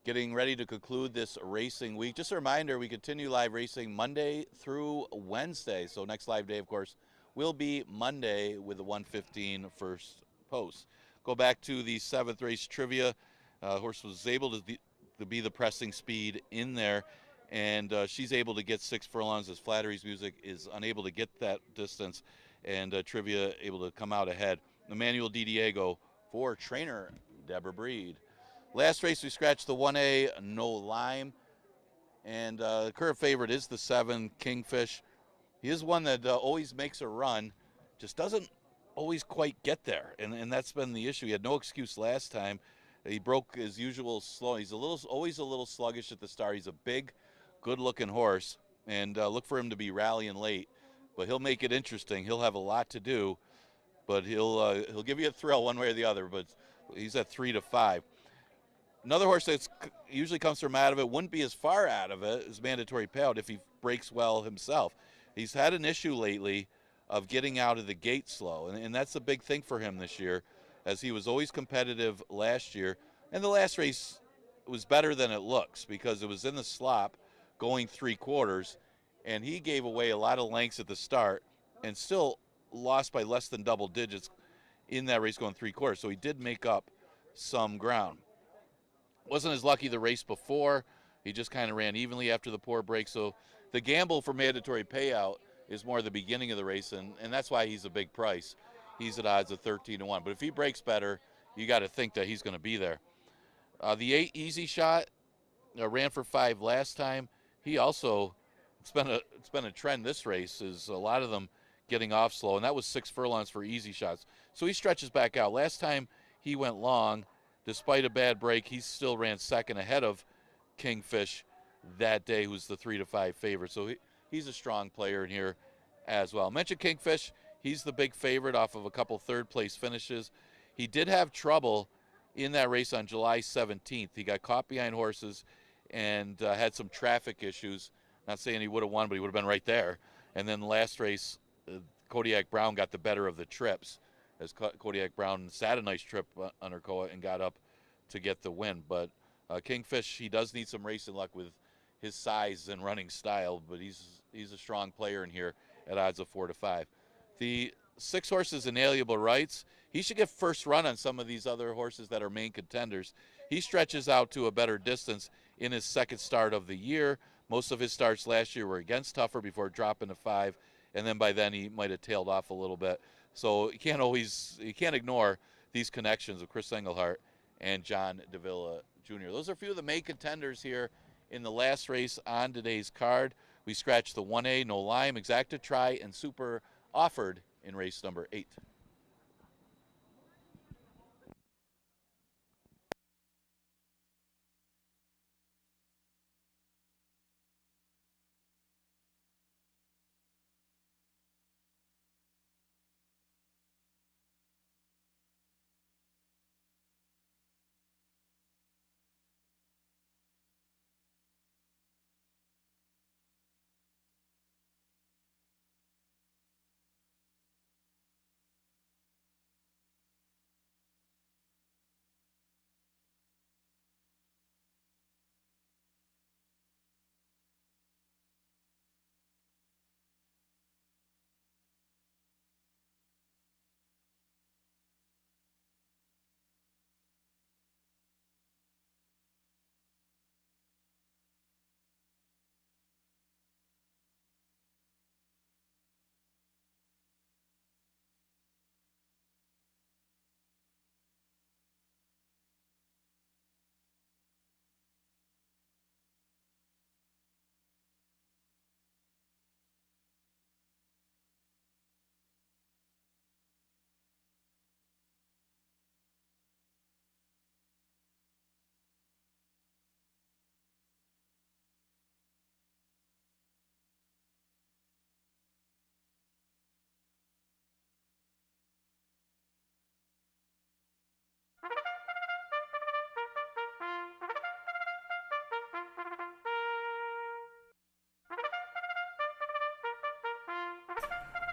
getting ready to conclude this racing week. Just a reminder, we continue live racing Monday through Wednesday. So next live day, of course, will be Monday with the 1:15 first post. Go back to the 7th race trivia. Horse was able to be the pressing speed in there, and she's able to get 6 furlongs as Flattery's Music is unable to get that distance, and trivia able to come out ahead. Emmanuel Di Diego for trainer Deborah Breed. Last race, we scratched the 1A, No Lime. And the current favorite is the 7, Kingfish. He is one that always makes a run, just doesn't always quite get there. And that's been the issue. He had no excuse last time. He broke his usual slow. He's always a little sluggish at the start. He's a big, good-looking horse. And look for him to be rallying late. But he'll make it interesting. He'll have a lot to do. But he'll give you a thrill one way or the other. But he's at 3 to 5. Another horse that usually comes from out of it, wouldn't be as far out of it as Mandatory Payout if he breaks well himself. He's had an issue lately of getting out of the gate slow, and that's a big thing for him this year, as he was always competitive last year. And the last race was better than it looks because it was in the slop going 3/4, and he gave away a lot of lengths at the start and still lost by less than double digits in that race going 3/4. So he did make up some ground. Wasn't as lucky the race before. He just kind of ran evenly after the poor break. So the gamble for Mandatory Payout is more the beginning of the race, and that's why he's a big price. He's at odds of 13 to 1. But if he breaks better, you got to think that he's going to be there. The 8 Easy Shot ran for 5 last time. He also, it's been a trend this race, is a lot of them getting off slow, and that was 6 furlongs for Easy Shots. So he stretches back out. Last time he went long. Despite a bad break, he still ran second ahead of Kingfish that day, who's the 3 to 5 favorite. So he's a strong player in here as well. I mentioned Kingfish. He's the big favorite off of a couple third-place finishes. He did have trouble in that race on July 17th. He got caught behind horses and had some traffic issues. Not saying he would have won, but he would have been right there. And then the last race, Kodiak Brown got the better of the trips, as Kodiak Brown sat a nice trip under Koa and got up to get the win. But Kingfish, he does need some racing luck with his size and running style, but he's a strong player in here at odds of 4 to 5. The 6 horses, Inalienable Rights, he should get first run on some of these other horses that are main contenders. He stretches out to a better distance in his second start of the year. Most of his starts last year were against Tougher before dropping to 5, and then by then he might have tailed off a little bit. So you can't ignore these connections of Chris Engelhart and John Davila Jr. Those are a few of the main contenders here in the last race on today's card. We scratched the 1A, No Lime, Exacta Try, and Super offered in race number 8.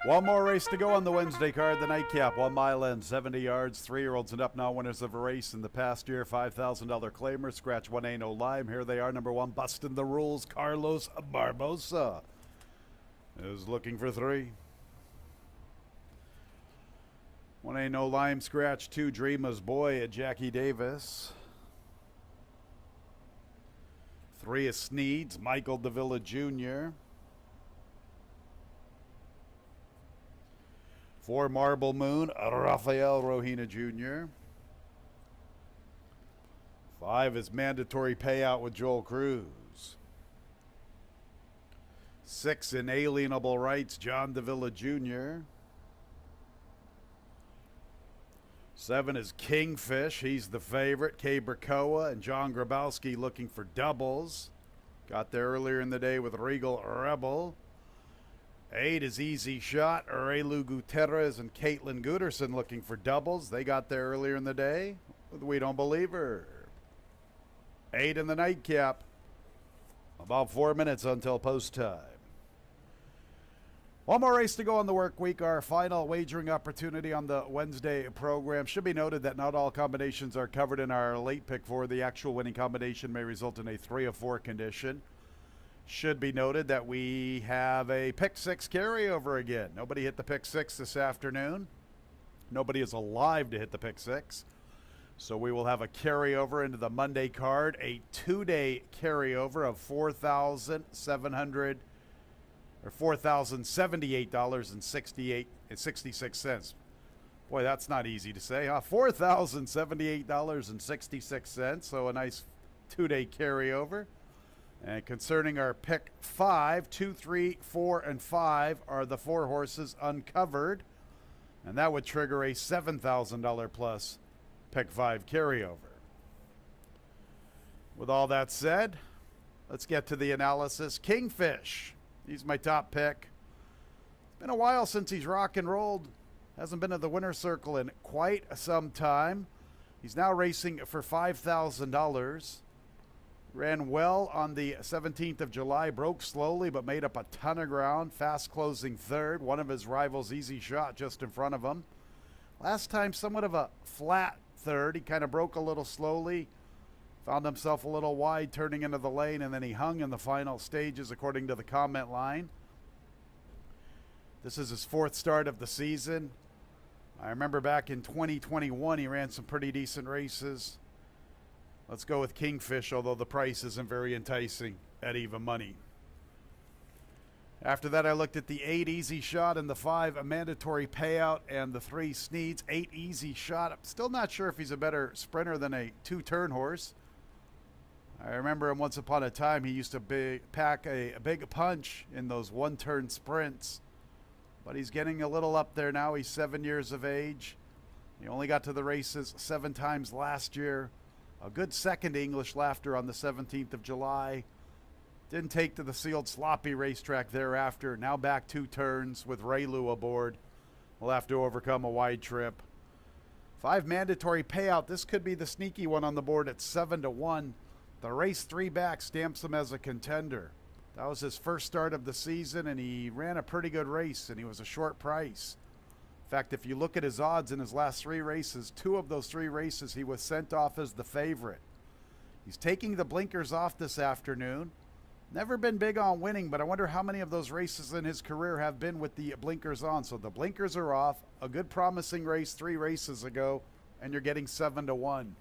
One more race to go on the Wednesday card, the nightcap. 1 mile and 70 yards. 3-year-olds and up now winners of a race in the past year. $5,000 claimer. Scratch 1 Ain't No Lime. Here they are. Number 1, busting the rules. Carlos Barbosa is looking for 3. 1 Ain't No Lime. Scratch 2, Dreamer's Boy at Jackie Davis. 3 is Sneeds, Michael Davila Jr. 4, Marble Moon, Rafael Rohina Jr. 5 is Mandatory Payout with Joel Cruz. 6, Inalienable Rights, John Davila Jr. 7 is Kingfish. He's the favorite. Kay Bracoa and John Grabowski looking for doubles. Got there earlier in the day with Regal Rebel. 8 is Easy Shot. Arelu Gutierrez and Caitlin Gooderson looking for doubles. They got there earlier in the day with We Don't Believe Her. 8 in the nightcap. About 4 minutes until post time. One more race to go on the work week, our final wagering opportunity on the Wednesday program. Should be noted that not all combinations are covered in our late pick 4. The actual winning combination may result in a 3 of 4 condition. Should be noted that we have a pick 6 carryover again. Nobody hit the pick 6 this afternoon. Nobody is alive to hit the pick 6. So we will have a carryover into the Monday card, a 2-day carryover of $4,078.66. Boy, that's not easy to say, huh? $4,078.66. So a nice 2-day carryover. And concerning our pick 5, 2, 3, 4, and 5 are the 4 horses uncovered. And that would trigger a $7,000 plus pick 5 carryover. With all that said, let's get to the analysis. Kingfish. He's my top pick. It's been a while since he's rock and rolled. Hasn't been in the winner's circle in quite some time. He's now racing for $5,000. Ran well on the 17th of July. Broke slowly but made up a ton of ground. Fast closing third. One of his rivals, Easy Shot, just in front of him. Last time, somewhat of a flat third. He kind of broke a little slowly. Found himself a little wide turning into the lane, and then he hung in the final stages according to the comment line. This is his 4th start of the season. I remember back in 2021 he ran some pretty decent races. Let's go with Kingfish, although the price isn't very enticing at even money. After that, I looked at the 8 Easy Shot and the 5 a Mandatory Payout and the 3 Sneeds. 8 Easy Shot. I'm still not sure if he's a better sprinter than a 2-turn horse. I remember him once upon a time. He used to pack a big punch in those 1-turn sprints. But he's getting a little up there now. He's 7 years of age. He only got to the races 7 times last year. A good second English Laughter on the 17th of July. Didn't take to the sealed sloppy racetrack thereafter. Now back 2 turns with Raylu aboard. We'll have to overcome a wide trip. 5 Mandatory Payout. This could be the sneaky one on the board at 7-1. The race 3 back stamps him as a contender. That was his first start of the season, and he ran a pretty good race, and he was a short price. In fact, if you look at his odds in his last 3 races, 2 of those 3 races he was sent off as the favorite. He's taking the blinkers off this afternoon. Never been big on winning, but I wonder how many of those races in his career have been with the blinkers on. So the blinkers are off. A good promising race 3 races ago, and you're getting 7-1.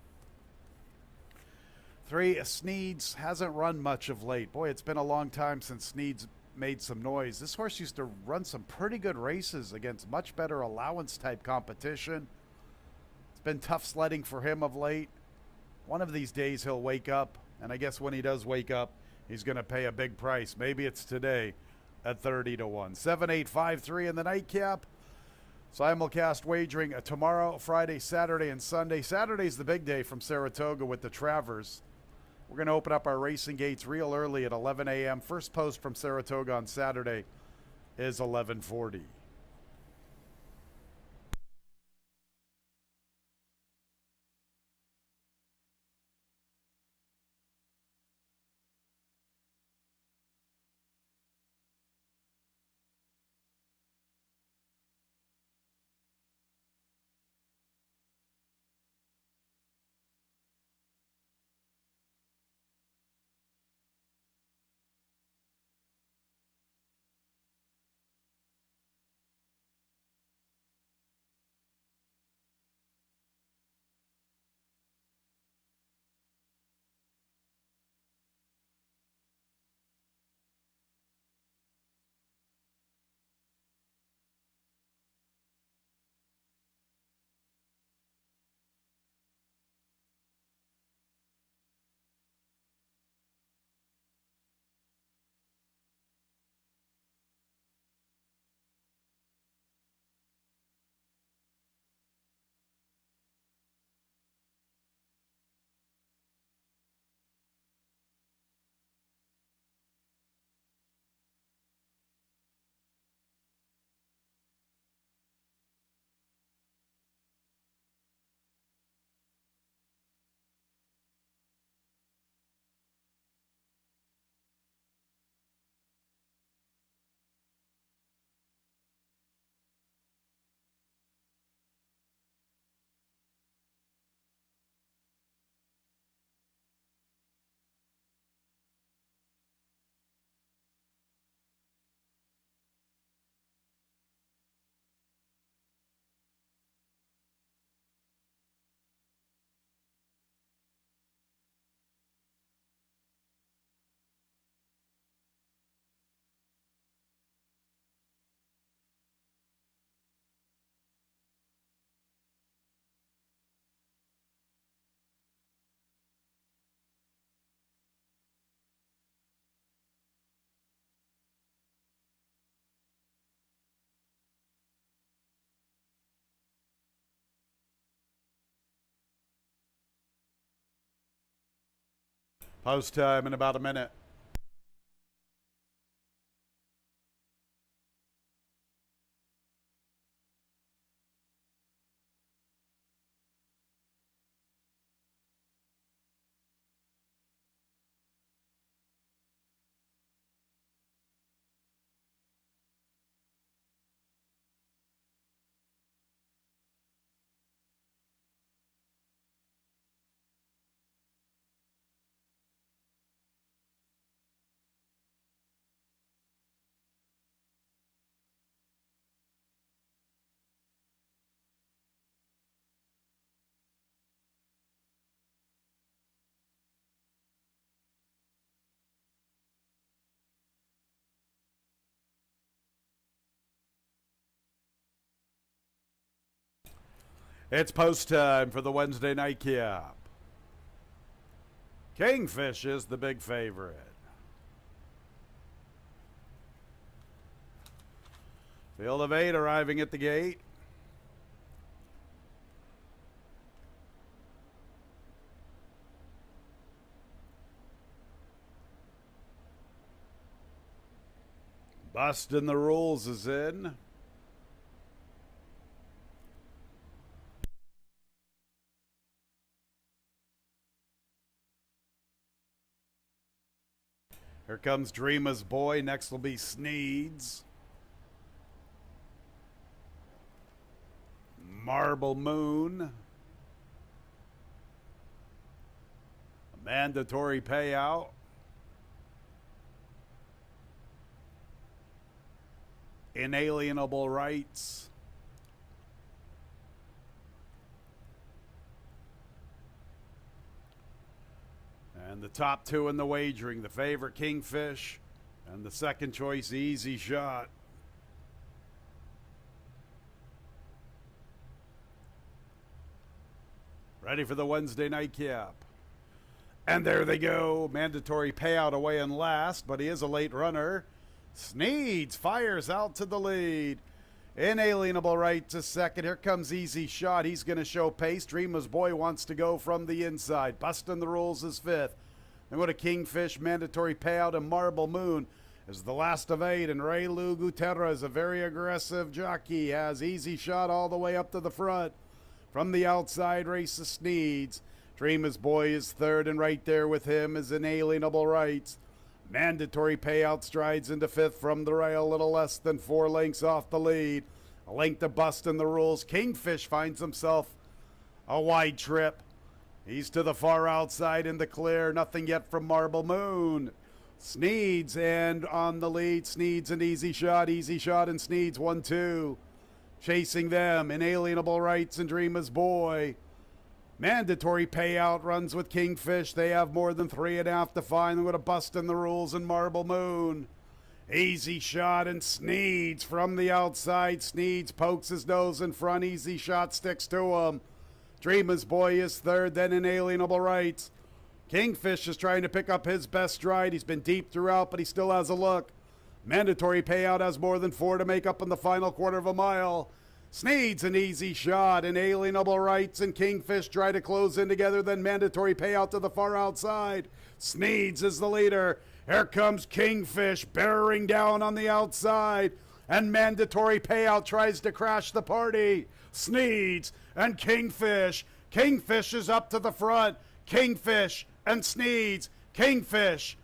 3 Sneeds hasn't run much of late. Boy, it's been a long time since Sneeds made some noise. This horse used to run some pretty good races against much better allowance type competition. It's been tough sledding for him of late. One of these days he'll wake up, and I guess when he does wake up, he's going to pay a big price. Maybe it's today at 30-1. 7-8-5-3 in the nightcap. Simulcast wagering tomorrow, Friday, Saturday, and Sunday. Saturday's the big day from Saratoga with the Travers. We're going to open up our racing gates real early at 11 a.m. First post from Saratoga on Saturday is 11:40. Post time in about a minute. It's post time for the Wednesday night cap. Kingfish is the big favorite. Field of 8 arriving at the gate. Bustin' the Rules is in. Here comes Dreamer's Boy. Next will be Sneeds. Marble Moon. A mandatory payout. Inalienable Rights. And the top two in the wagering, the favorite Kingfish and the second choice Easy Shot. Ready for the Wednesday night cap. And there they go. Mandatory payout away in last, but he is a late runner. Sneeds fires out to the lead. Inalienable Right to second. Here comes Easy Shot. He's going to show pace. Dreamer's Boy wants to go from the inside. Bustin' the Rules is fifth. Then go to Kingfish, mandatory payout, and Marble Moon is the last of 8. And Ray Lou Gutierrez, a very aggressive jockey, has Easy Shot all the way up to the front. From the outside races Sneeds. Dreamer's Boy is third, and right there with him is Inalienable Rights. Mandatory payout strides into fifth from the rail, a little less than 4 lengths off the lead. A length to Bustin' the Rules. Kingfish finds himself a wide trip. He's to the far outside in the clear. Nothing yet from Marble Moon. Sneeds and on the lead. Sneeds and Easy Shot. Easy Shot and Sneeds 1-2. Chasing them, Inalienable Rights and Dreamer's Boy. Mandatory payout runs with Kingfish. They have more than 3.5 to find. They're going to Bustin' the Rules and Marble Moon. Easy Shot and Sneeds from the outside. Sneeds pokes his nose in front. Easy Shot sticks to him. Dreamer's Boy is third, then Inalienable Rights. Kingfish is trying to pick up his best stride. He's been deep throughout, but he still has a look. Mandatory payout has more than 4 to make up in the final quarter of a mile. Sneeds an Easy Shot, Inalienable Rights and Kingfish try to close in together, then mandatory payout to the far outside. Sneeds is the leader. Here comes Kingfish bearing down on the outside, and mandatory payout tries to crash the party. Sneeds and Kingfish. Kingfish is up to the front. Kingfish and Sneeds. Kingfish.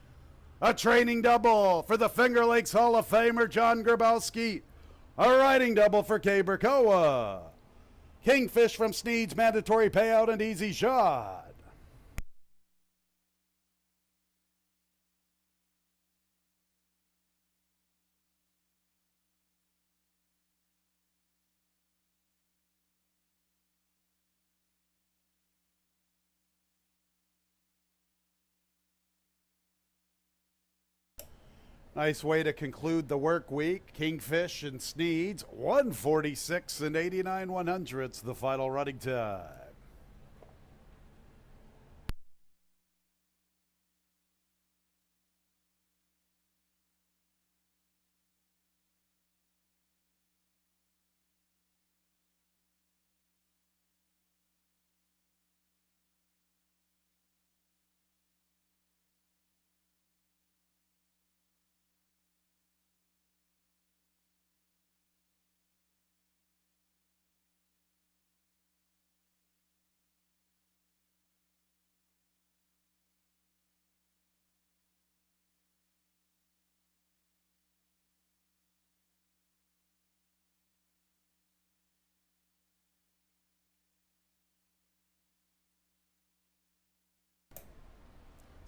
A training double for the Finger Lakes Hall of Famer John Grabowski. A riding double for Kay Berkoa. Kingfish from Sneeds, mandatory payout and Easy Shot. Nice way to conclude the work week. Kingfish and Sneeds, 146 and 89/100ths, the final running time.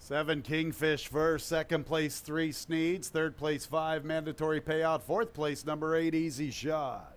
7 Kingfish first, second place 3 Sneeds, third place 5 mandatory payout, fourth place number 8 Easy Shot.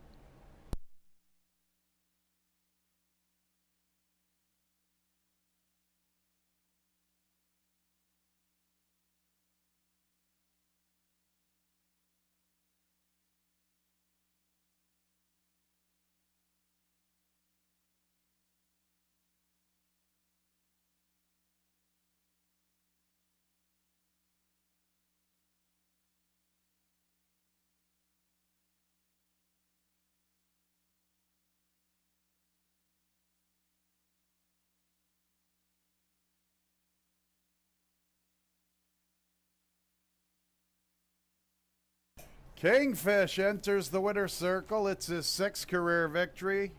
Kingfish enters the winner's circle. It's his 6th career victory.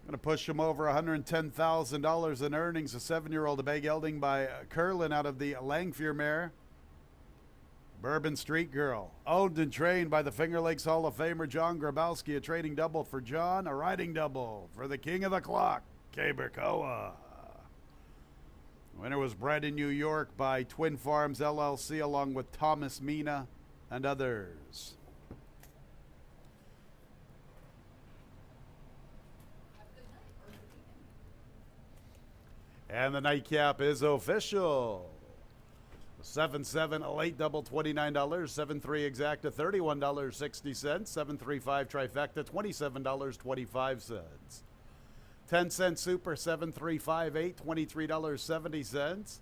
Going to push him over $110,000 in earnings. A 7-year-old, a big gelding by Curlin out of the Langfear mare. Bourbon Street Girl, owned and trained by the Finger Lakes Hall of Famer John Grabowski. A trading double for John, a riding double for the king of the clock, Kaberkoa. Winner was bred in New York by Twin Farms LLC along with Thomas Mina and others. And the nightcap is official. 7-7, a late double, $29. 7-3 exacta, $31.60. 7-3-5 trifecta, $27.25. 10-cent super, 7-3-5-8, $23.70.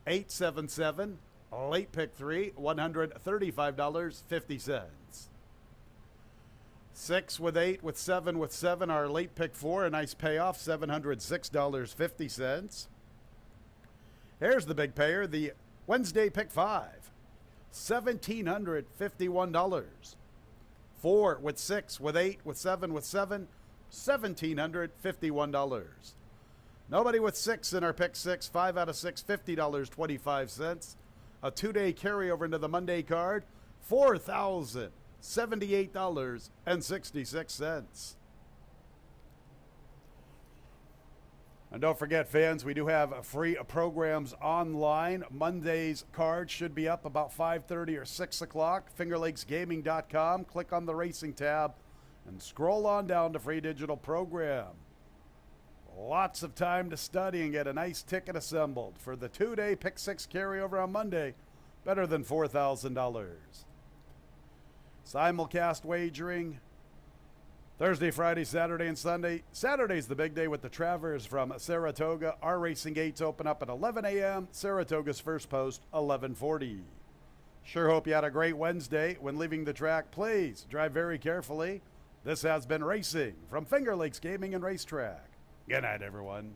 8-7-7, late pick 3, $135.50. 6 with 8 with 7 with 7, our late pick 4, a nice payoff, $706.50. Here's the big payer, the Wednesday pick 5, $1,751. 4 with 6 with 8 with 7 with 7, $1,751. Nobody with 6 in our pick 6, 5 out of 6, $50.25. A 2-day carryover into the Monday card, $4,078.66. And don't forget, fans, we do have free programs online. Monday's card should be up about 5:30 or 6 o'clock. FingerLakesGaming.com. Click on the racing tab and scroll on down to free digital program. Lots of time to study and get a nice ticket assembled for the 2-day Pick 6 carryover on Monday. Better than $4,000. Simulcast wagering Thursday, Friday, Saturday, and Sunday. Saturday's the big day with the Travers from Saratoga. Our racing gates open up at 11 a.m. Saratoga's first post, 11:40. Sure hope you had a great Wednesday. When leaving the track, please drive very carefully. This has been Racing from Finger Lakes Gaming and Racetrack. Good night, everyone.